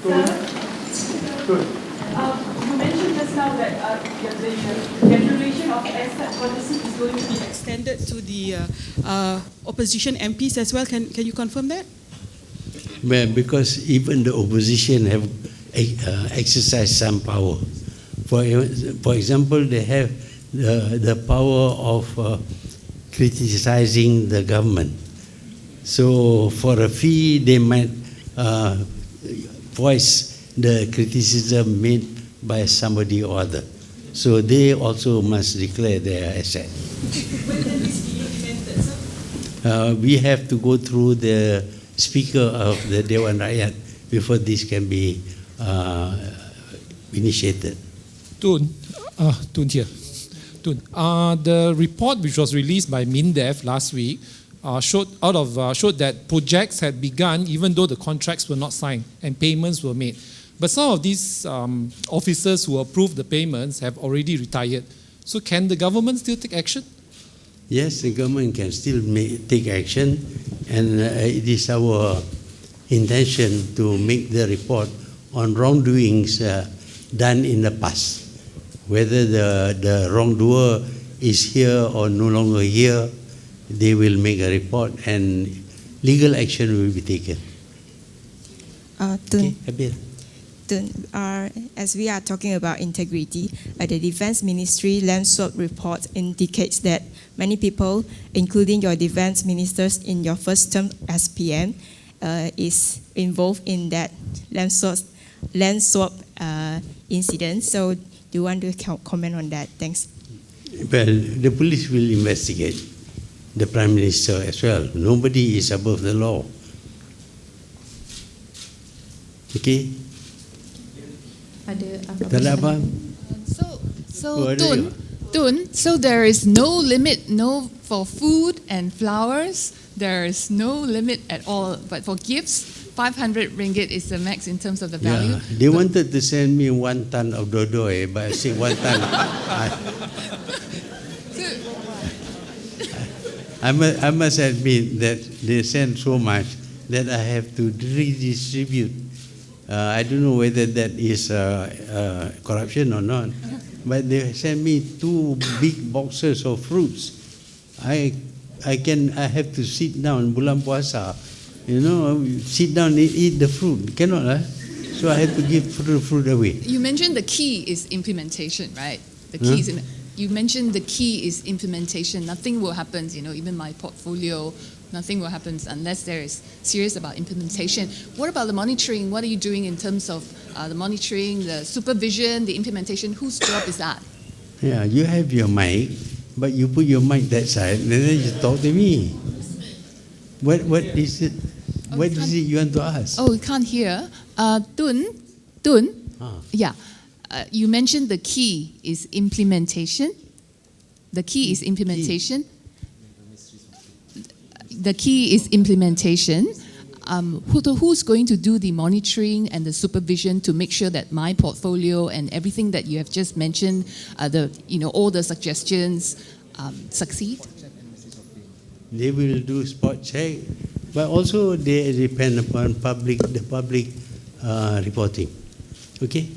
You mentioned just now that the declaration of asset policy is going to be extended to the opposition MPs as well. Can you confirm that? Well, because even the opposition have exercised some power. For example, they have the power of criticizing the government. So for a fee, they might voice the criticism made by somebody or other. So they also must declare their asset. When can this be implemented, sir? We have to go through the Speaker of the Dewan Rakyat before this can be initiated. Tun here. Tun, the report which was released by MINDEF last week showed that projects had begun even though the contracts were not signed and payments were made. But some of these officers who approved the payments have already retired. So can the government still take action? Yes, the government can still take action, and it is our intention to make the report on wrongdoings done in the past. Whether the wrongdoer is here or no longer here, they will make a report and legal action will be taken. Tun, Habir. as we are talking about integrity, the Defense Ministry land swap report indicates that many people, including your defense ministers in your first term as PM, is involved in that land swap incident. So do you want to comment on that? Thanks. Well, the police will investigate, the Prime Minister as well. Nobody is above the law. Okay? Tak ada apa? So Tun, so there is no limit, no for food and flowers, there is no limit at all. But for gifts, 500 ringgit is the max in terms of the value. Yeah, they wanted to send me 1 ton of dodol, but I said 1 ton. I must admit that they send so much that I have to redistribute. I don't know whether that is corruption or not, but they sent me 2 big boxes of fruits. I have to sit down bulan puasa, sit down and eat the fruit. Cannot, so I have to give fruit away. You mentioned the key is implementation, right? The key is you mentioned the key is implementation. Nothing will happen, even my portfolio, nothing will happen unless there is serious about implementation. What about the monitoring? What are you doing in terms of the monitoring, the supervision, the implementation? Whose job is that? Yeah, you have your mic, but you put your mic that side, and then you talk to me. What is it? What is it you want to ask? Oh, we can't hear. Tun, yeah. You mentioned the key is implementation. The key is implementation. The key is implementation. Who's going to do the monitoring and the supervision to make sure that my portfolio and everything that you have just mentioned, all the suggestions succeed? They will do spot check, but also they depend upon the public reporting. Okay.